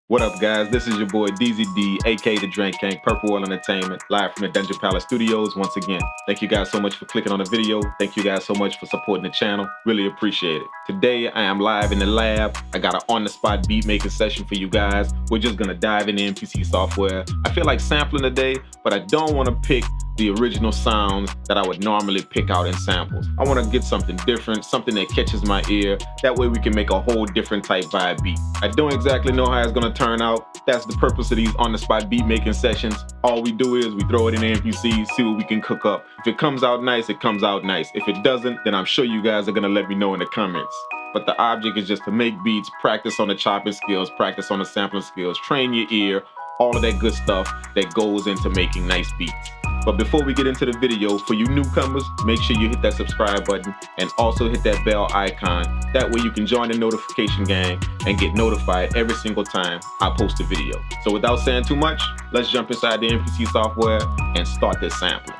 What up, guys? This is your boy DZD, aka the Drank Kang, Purple World Entertainment, live from the Dungeon Palace Studios once again. Thank you guys so much for clicking on the video. Thank you guys so much for supporting the channel. Really appreciate it. Today, I am live in the lab. I got an on-the-spot beat making session for you guys. We're just gonna dive into MPC software. I feel like sampling today, but I don't want to pick the original sounds that I would normally pick out in samples. I want to get something different, something that catches my ear. That way we can make a whole different type vibe beat. I don't exactly know how it's going to turn out. That's the purpose of these on-the-spot beat making sessions. All we do is we throw it in MPC, see what we can cook up. If it comes out nice, it comes out nice. If it doesn't, then I'm sure you guys are going to let me know in the comments. But the object is just to make beats, practice on the chopping skills, practice on the sampling skills, train your ear, all of that good stuff that goes into making nice beats. But before we get into the video, for you newcomers, make sure you hit that subscribe button and also hit that bell icon. That way you can join the notification gang and get notified every single time I post a video. So without saying too much, let's jump inside the MPC software and start this sampling.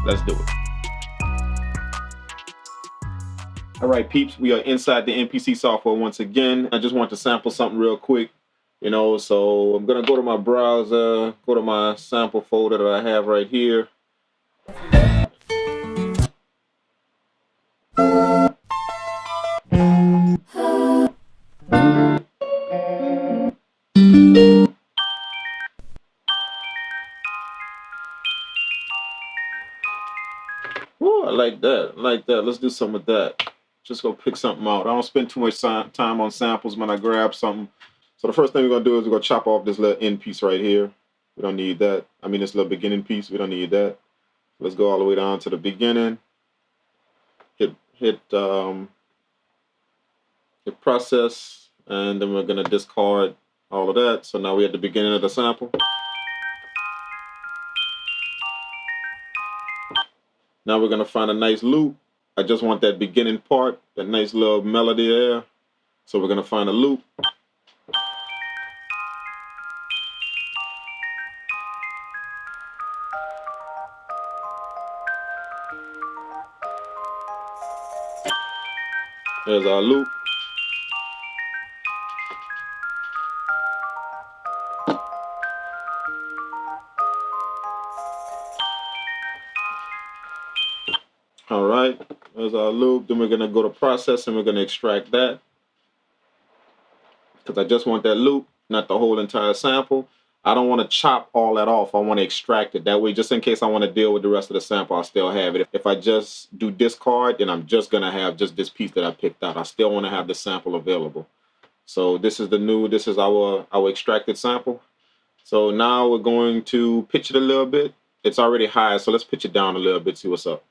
Let's do it. All right, peeps, we are inside the MPC software once again. I just want to sample something real quick. So I'm gonna go to my browser, go to my sample folder that I have right here. Oh, I like that. I like that. Let's do some of that. Just go pick something out. I don't spend too much time on samples when I grab something. So the first thing we're gonna do is we're gonna chop off this little end piece right here. We don't need that. I mean, this little beginning piece, we don't need that. Let's go all the way down to the beginning. Hit process, and then we're gonna discard all of that. So now we're at the beginning of the sample. Now we're gonna find a nice loop. I just want that beginning part, that nice little melody there. So we're gonna find a loop. There's our loop. All right, there's our loop. Then we're gonna go to process and we're gonna extract that. Because I just want that loop, not the whole entire sample. I don't want to chop all that off. I want to extract it. That way, just in case I want to deal with the rest of the sample, I'll still have it. If I just do discard, then I'm just going to have just this piece that I picked out. I still want to have the sample available. So this is our extracted sample. So now we're going to pitch it a little bit. It's already high, so let's pitch it down a little bit, see what's up.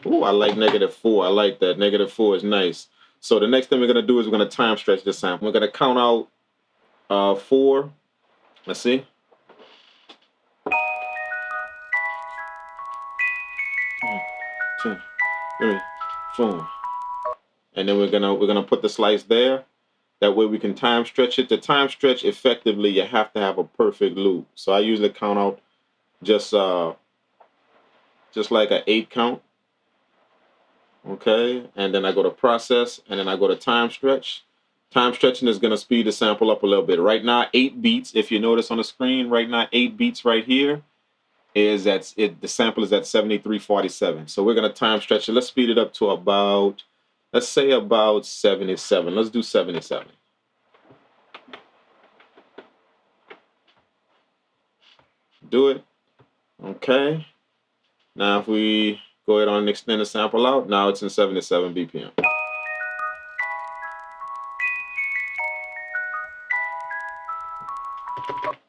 Ooh, I like -4. I like that. -4 is nice. So the next thing we're going to do is we're going to time stretch this sample. We're going to count out 4. Let's see. 2, 3, 4. And then we're gonna put the slice there. That way we can time stretch it. To time stretch effectively, you have to have a perfect loop. So I usually count out just like an 8 count. Okay, and then I go to process, and then I go to time stretch. Time stretching is going to speed the sample up a little bit. Right now, 8 beats. If you notice on the screen, right now, 8 beats right here is that the sample is at 73:47. So we're going to time stretch it. Let's speed it up to about, let's say about 77. Let's do 77. Do it. Okay. Now if we go ahead and extend the sample out, now it's in 77 BPM.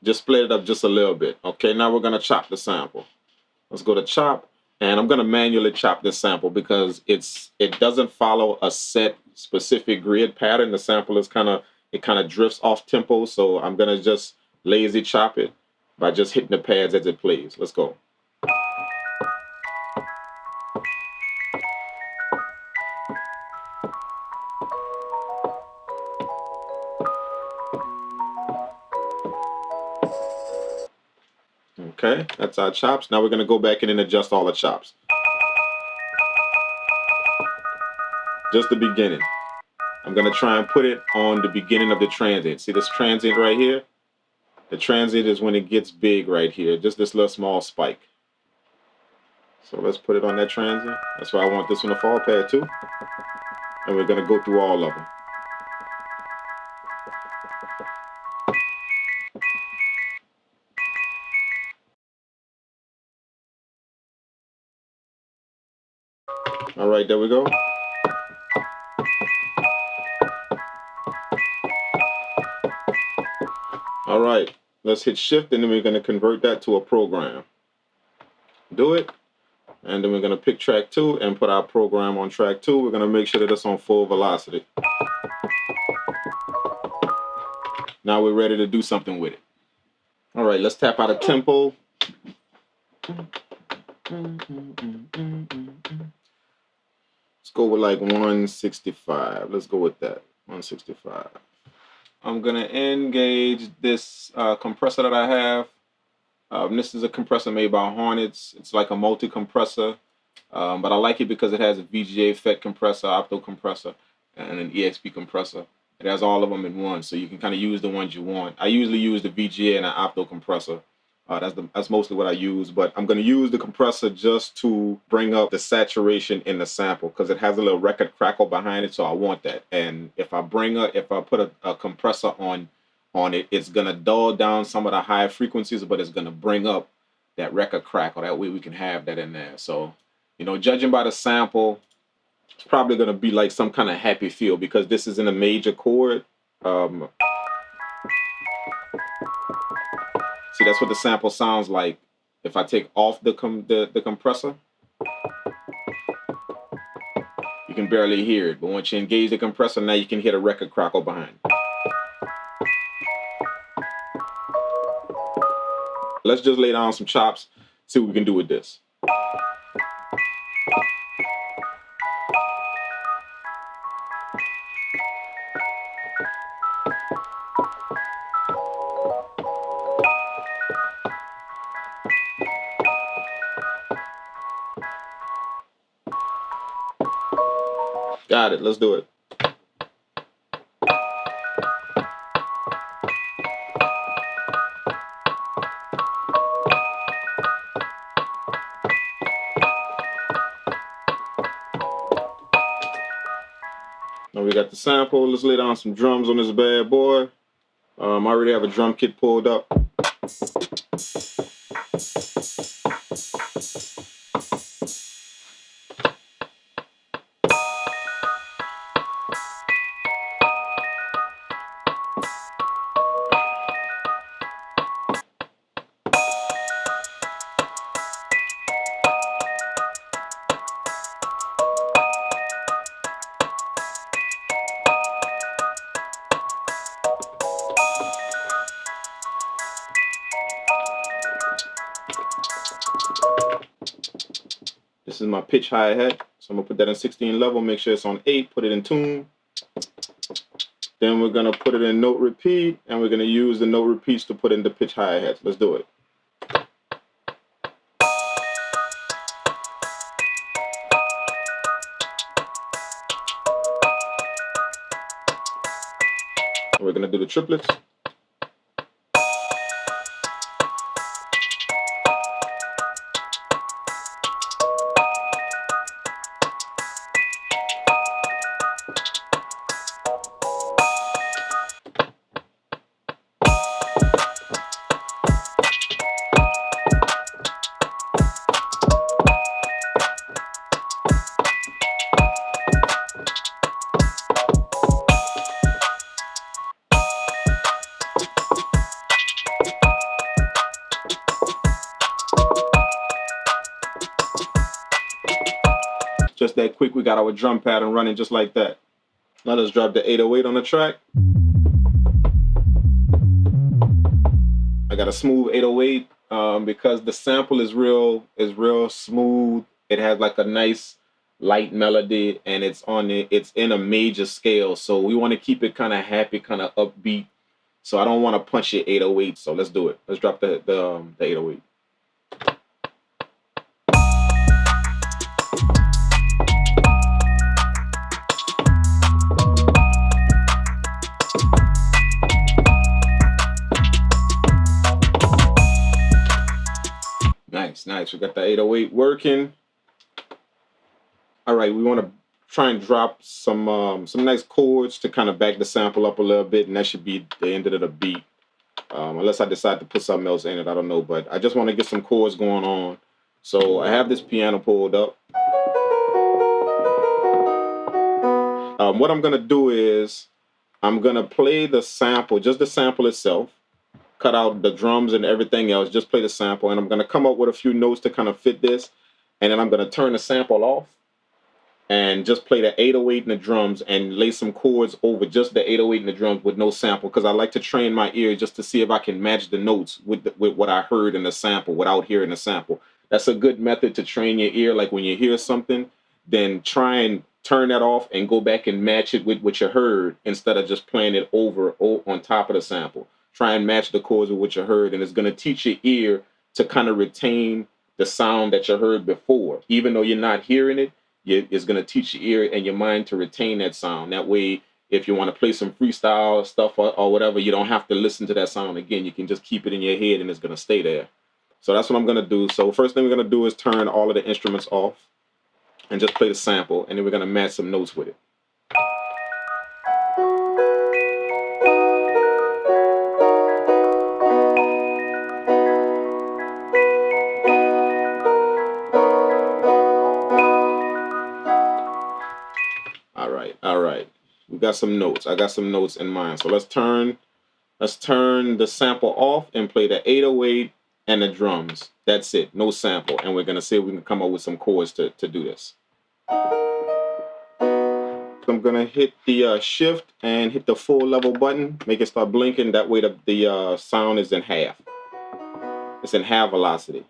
Just split it up just a little bit. Okay, now we're gonna chop the sample. Let's go to chop, and I'm gonna manually chop this sample because it doesn't follow a set specific grid pattern. The sample is kind of drifts off tempo, so I'm gonna just lazy chop it by just hitting the pads as it plays. Let's go. Okay, that's our chops. Now we're going to go back in and adjust all the chops. Just the beginning. I'm gonna try and put it on the beginning of the transient. See this transient right here? The transient is when it gets big right here, just this little small spike. So let's put it on that transient. That's why I want this one to fall pad too. And we're gonna go through all of them. All right, there we go. All right, let's hit shift and then we're gonna convert that to a program. Do it. And then we're gonna pick track 2 and put our program on track 2. We're gonna make sure that it's on full velocity. Now we're ready to do something with it. All right, let's tap out a tempo. Let's go with like 165. Let's go with that, 165. I'm gonna engage this compressor that I have. This is a compressor made by Hornets. It's like a multi-compressor, but I like it because it has a VGA FET compressor, opto compressor, and an EXP compressor. It has all of them in one, so you can kind of use the ones you want. I usually use the VGA and an opto compressor. That's mostly what I use, but I'm going to use the compressor just to bring up the saturation in the sample because it has a little record crackle behind it, so I want that. And if I put a compressor on it, it's going to dull down some of the high frequencies, but it's going to bring up that record crackle. That way we can have that in there. So, you know, judging by the sample, it's probably going to be like some kind of happy feel because this is in a major chord. See, that's what the sample sounds like if I take off the compressor. You can barely hear it, but once you engage the compressor, now you can hear the record crackle behind. Let's just lay down some chops, see what we can do with this. Got it, let's do it. Now we got the sample. Let's lay down some drums on this bad boy. I already have a drum kit pulled up. This is my pitch hi-hat, so I'm gonna put that in 16 level, make sure it's on 8, put it in tune. Then we're gonna put it in note repeat, and we're gonna use the note repeats to put in the pitch hi-hats. Let's do it. We're gonna do the triplets. Just that quick, we got our drum pattern running just like that. Now let's drop the 808 on the track. I got a smooth 808 because the sample is real smooth. It has like a nice light melody, and it's in a major scale. So we want to keep it kind of happy, kind of upbeat. So I don't want to punch it 808. So let's do it. Let's drop the 808. so we got the 808 working. All right, we want to try and drop some nice chords to kind of back the sample up a little bit, and that should be the end of the beat. Unless I decide to put something else in it, I don't know, but I just want to get some chords going on. So I have this piano pulled up. What I'm gonna do is I'm gonna play the sample, just the sample itself, cut out the drums and everything else, just play the sample, and I'm gonna come up with a few notes to kind of fit this, and then I'm gonna turn the sample off and just play the 808 and the drums and lay some chords over just the 808 and the drums with no sample, because I like to train my ear just to see if I can match the notes with what I heard in the sample without hearing the sample. That's a good method to train your ear. Like when you hear something, then try and turn that off and go back and match it with what you heard instead of just playing it over on top of the sample. Try and match the chords with what you heard, and it's going to teach your ear to kind of retain the sound that you heard before. Even though you're not hearing it, it's going to teach your ear and your mind to retain that sound. That way, if you want to play some freestyle stuff or whatever, you don't have to listen to that sound again. You can just keep it in your head and it's going to stay there. So that's what I'm going to do. So first thing we're going to do is turn all of the instruments off and just play the sample, and then we're going to match some notes with it. All right. We got some notes. I got some notes in mind. So let's turn the sample off and play the 808 and the drums. That's it. No sample. And we're going to see if we can come up with some chords to do this. So I'm going to hit the shift and hit the full level button. Make it start blinking. That way the sound is in half. It's in half velocity.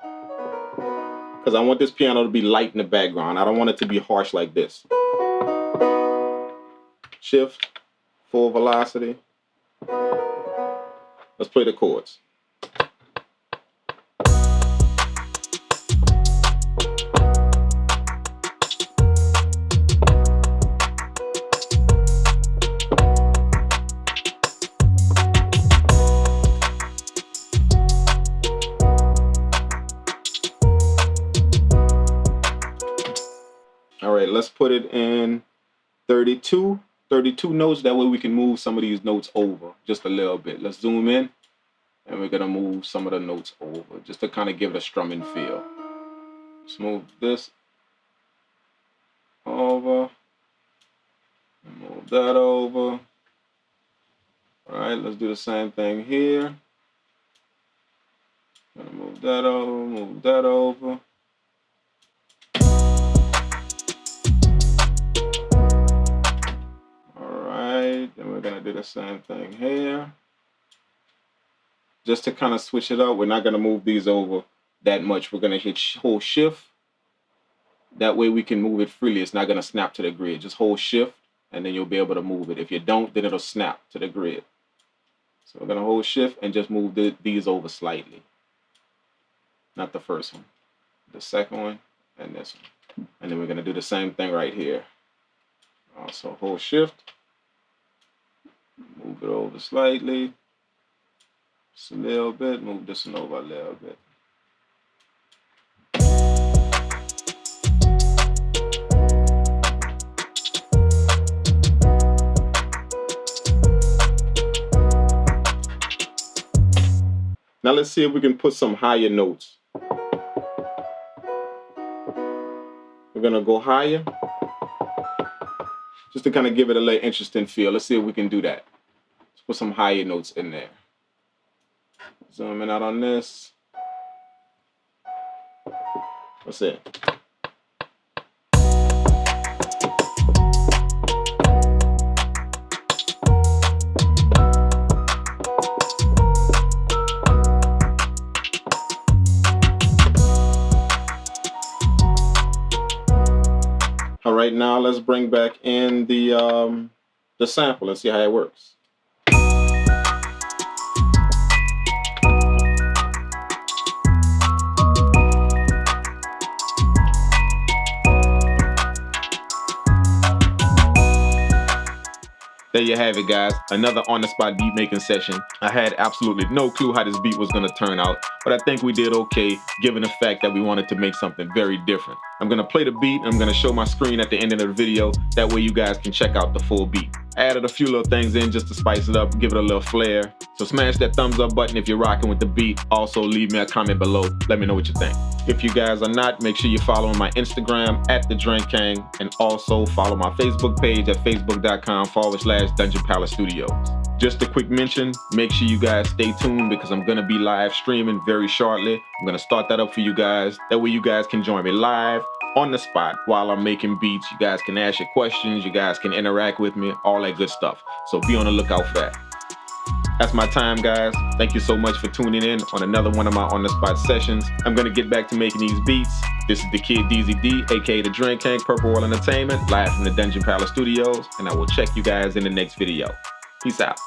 Because I want this piano to be light in the background. I don't want it to be harsh like this. Shift, full velocity. Let's play the chords. All right, let's put it in 32 notes. That way we can move some of these notes over just a little bit. Let's zoom in, and we're gonna move some of the notes over just to kind of give it a strumming feel. Let's move this over, move that over. All right, let's do the same thing here. Gonna move that over, move that over. Then we're gonna do the same thing here. Just to kind of switch it up, we're not gonna move these over that much. We're gonna hit hold shift. That way we can move it freely. It's not gonna snap to the grid. Just hold shift and then you'll be able to move it. If you don't, then it'll snap to the grid. So we're gonna hold shift and just move these over slightly. Not the first one, the second one and this one. And then we're gonna do the same thing right here. Also hold shift. Move it over slightly, just a little bit, move this one over a little bit. Now let's see if we can put some higher notes. We're gonna go higher, just to kind of give it a little interesting feel. Let's see if we can do that. Let's put some higher notes in there. Zooming out on this. That's it. All right, now let's bring back in the sample and see how it works. There you have it, guys. Another on-the-spot beat making session. I had absolutely no clue how this beat was going to turn out, but I think we did okay, given the fact that we wanted to make something very different. I'm going to play the beat, and I'm going to show my screen at the end of the video. That way you guys can check out the full beat. I added a few little things in just to spice it up, give it a little flair. So smash that thumbs up button if you're rocking with the beat. Also, leave me a comment below. Let me know what you think. If you guys are not, make sure you follow my Instagram at the Drank Kang, and also follow my Facebook page at facebook.com/Dungeon Palace Studios. Just a quick mention, make sure you guys stay tuned because I'm going to be live streaming very shortly. I'm going to start that up for you guys. That way you guys can join me live on the spot while I'm making beats. You guys can ask your questions, you guys can interact with me, all that good stuff. So be on the lookout for that. That's my time, guys. Thank you so much for tuning in on another one of my on-the-spot sessions. I'm going to get back to making these beats. This is the kid DZD, aka the Drank Kang, Purple World Entertainment, live from the Dungeon Palace Studios, and I will check you guys in the next video. Peace out.